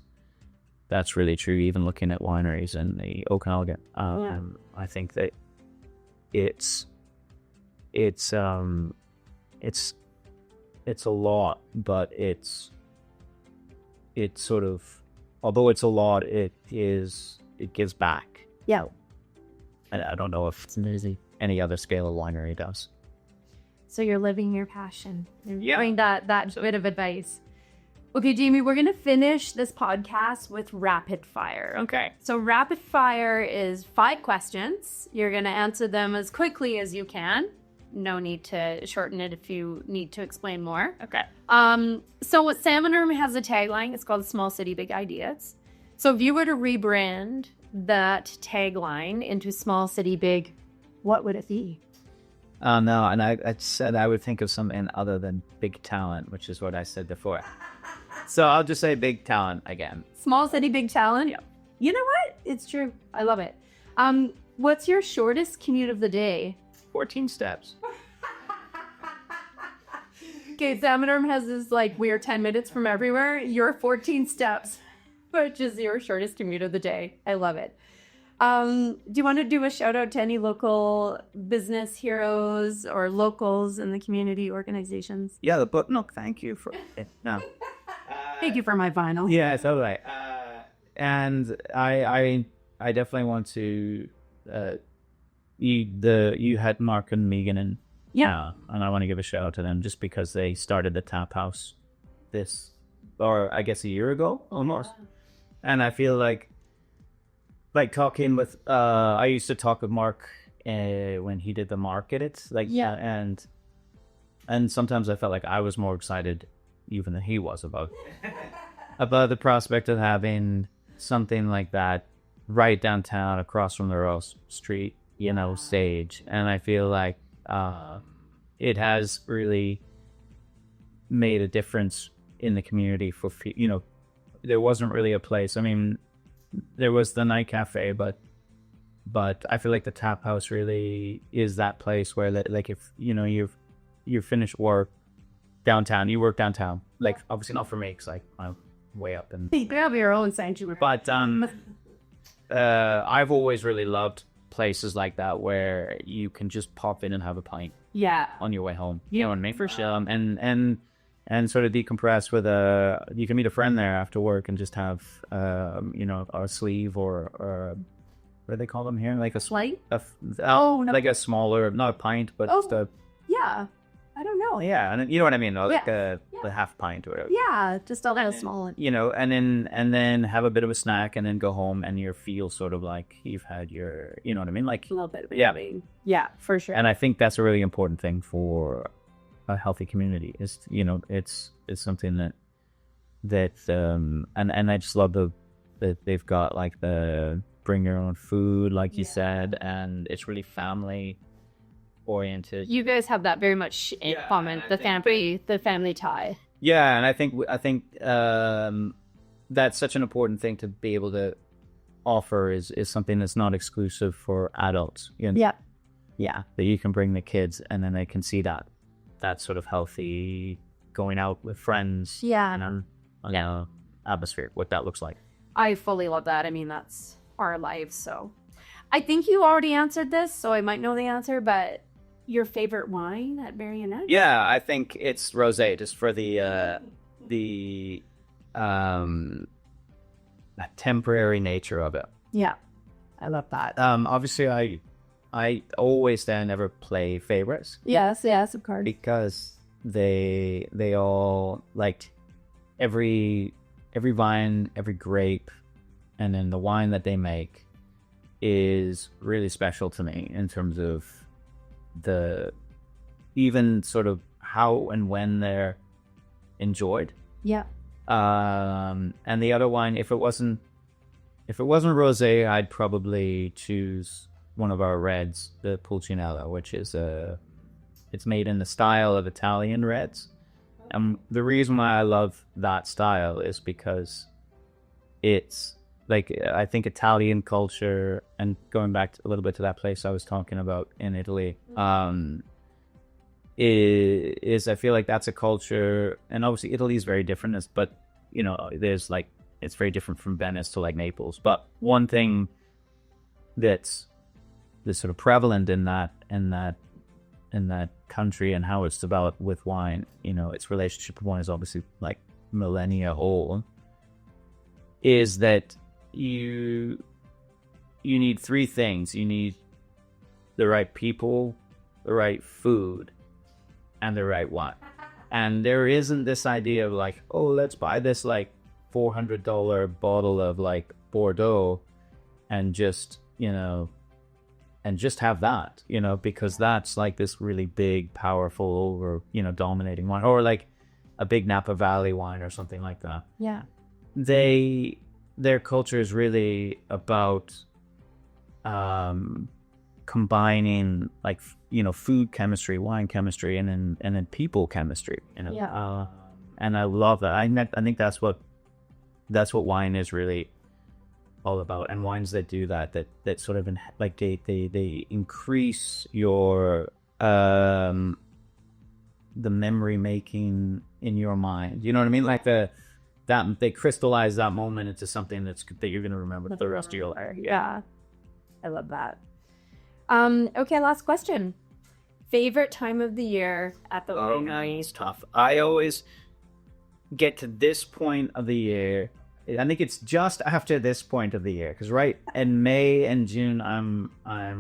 Speaker 2: really true, even looking at wineries in the Okanagan. I think that it's a lot, but it's sort of, although it's a lot, it gives back
Speaker 1: Yeah.
Speaker 2: And I don't know if any other scale of winery does.
Speaker 1: So you're living your passion. You're
Speaker 2: Yeah.
Speaker 1: giving that bit of advice. Okay, Jamie, we're going to finish this podcast with rapid fire.
Speaker 2: Okay.
Speaker 1: So rapid fire is 5 questions. You're going to answer them as quickly as you can. No need to shorten it if you need to explain more.
Speaker 2: Okay.
Speaker 1: So what Salmon Arm has a tagline. It's called Small City, Big Ideas. So if you were to rebrand that tagline into Small City, Big, what would it be?
Speaker 2: No, and I said I would think of something other than big talent, which is what I said before. So I'll just say big talent again.
Speaker 1: Small City, Big Talent?
Speaker 2: Yeah.
Speaker 1: You know what? It's true. I love it. What's your shortest commute of the day?
Speaker 2: 14 steps.
Speaker 1: Okay, Salmon Arm has this, like, we're 10 minutes from everywhere. You're 14 steps, which is your shortest commute of the day. I love it. Do you want to do a shout out to any local business heroes or locals in the community organizations?
Speaker 2: Yeah, the book. No, thank you for it. No.
Speaker 1: Thank you for my vinyl.
Speaker 2: Yeah, it's all right. And I definitely want to. You had Mark and Megan and and I want to give a shout out to them just because they started the tap house I guess a year ago almost, and I feel like talking with I used to talk with Mark when he did the market. It's like and sometimes I felt like I was more excited even than he was about the prospect of having something like that right downtown across from the Royal Street, stage. And I feel like it has really made a difference in the community for, there wasn't really a place. I mean, there was the night cafe, but I feel like the tap house really is that place where, like, if, you finish work downtown, you work downtown, like, obviously not for me, because I'm way up and
Speaker 1: You have your own sanctuary.
Speaker 2: but I've always really loved places like that where you can just pop in and have a pint on your way home. You know what I mean? For sure. And sort of decompress with you can meet a friend there after work and just have a sleeve or what do they call them here? Like a
Speaker 1: Slight?
Speaker 2: No. Like a smaller, not a pint, but just a
Speaker 1: Yeah. I don't know.
Speaker 2: yeah, and you know what I mean, like a half pint or whatever.
Speaker 1: Yeah, just a little small one.
Speaker 2: And then have a bit of a snack and then go home and you feel sort of like you've had your, you know what I mean? Like
Speaker 1: A little bit of
Speaker 2: Yeah.
Speaker 1: Yeah, for sure.
Speaker 2: And I think that's a really important thing for a healthy community is, it's something that and I just love that they've got like the bring your own food, like you said, and it's really family oriented.
Speaker 1: You guys have that very much in common, the family tie.
Speaker 2: Yeah, and I think that's such an important thing to be able to offer is something that's not exclusive for adults.
Speaker 1: Yeah.
Speaker 2: That you can bring the kids and then they can see that sort of healthy going out with friends.
Speaker 1: Yeah.
Speaker 2: And atmosphere, what that looks like.
Speaker 1: I fully love that. I mean, that's our lives. So I think you already answered this, so I might know the answer, but your favorite wine at Marionette?
Speaker 2: Yeah, I think it's rosé, just for the temporary nature of it.
Speaker 1: Yeah, I love that.
Speaker 2: Obviously, I always never play favorites.
Speaker 1: Yes, of course.
Speaker 2: Because they all, like, every vine, every grape, and then the wine that they make is really special to me in terms of even sort of how and when they're enjoyed.
Speaker 1: Yeah.
Speaker 2: And the other wine, if it wasn't rosé, I'd probably choose one of our reds, the Pulcinella, which is it's made in the style of Italian reds. And the reason why I love that style is because it's like, I think Italian culture, and going back a little bit to that place I was talking about in Italy, is I feel like that's a culture, and obviously Italy is very different, but there's like, it's very different from Venice to like Naples. But one thing that's sort of prevalent in that country and how it's developed with wine, its relationship with wine is obviously like millennia old, is that you need three things. You need the right people, the right food, and the right wine. And there isn't this idea of like, oh, let's buy this like $400 bottle of like Bordeaux and just, and just have that, because that's like this really big, powerful, over, dominating wine, or like a big Napa Valley wine or something like that.
Speaker 1: Yeah.
Speaker 2: Their culture is really about combining like, food chemistry, wine chemistry, and then people chemistry,
Speaker 1: Yeah.
Speaker 2: and I love that. I think that's what wine is really all about, and wines that do that sort of like they increase your the memory making in your mind. You know what I mean? Like that they crystallize that moment into something that you're going to remember the rest of your life.
Speaker 1: Yeah. I love that. Okay, last question. Favorite time of the year at the
Speaker 2: Oh, no, it's tough. I always get to this point of the year. I think it's just after this point of the year, because right in May and June, I'm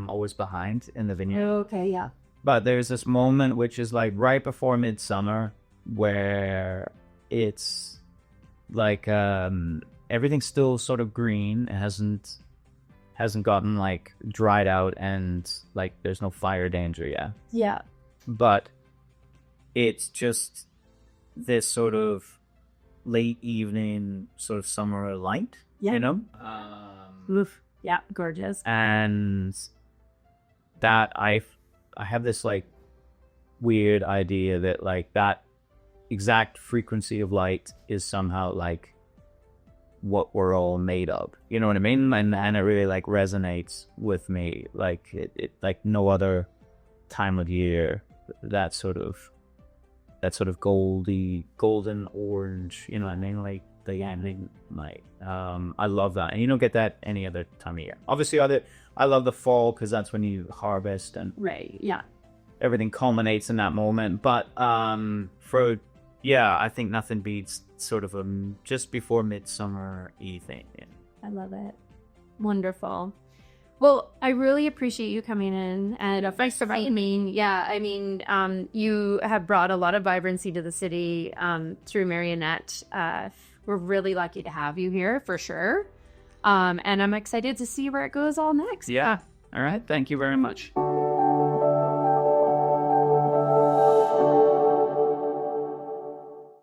Speaker 2: always behind in the vineyard.
Speaker 1: Okay, yeah.
Speaker 2: But there's this moment which is like right before midsummer, where it's like everything's still sort of green. It hasn't gotten like dried out, and like there's no fire danger yet.
Speaker 1: Yeah.
Speaker 2: But it's just this sort of late evening sort of summer light,
Speaker 1: Yeah. Oof. Yeah, gorgeous.
Speaker 2: And that I have this like weird idea that like that exact frequency of light is somehow like what we're all made of, you know what I mean? And it really like resonates with me, like it like no other time of year, that sort of golden orange, you know what I mean? Like the ending light. I love that, and you don't get that any other time of year. Obviously, I love the fall because that's when you harvest and
Speaker 1: Right. Yeah.
Speaker 2: everything culminates in that moment. But I think nothing beats sort of just before midsummer evening. Yeah.
Speaker 1: I love it. Wonderful. Well, I really appreciate you coming in, and thanks for inviting me. Yeah, I mean, you have brought a lot of vibrancy to the city through Marionette. We're really lucky to have you here for sure, and I'm excited to see where it goes all next.
Speaker 2: Yeah. All right. Thank you very much.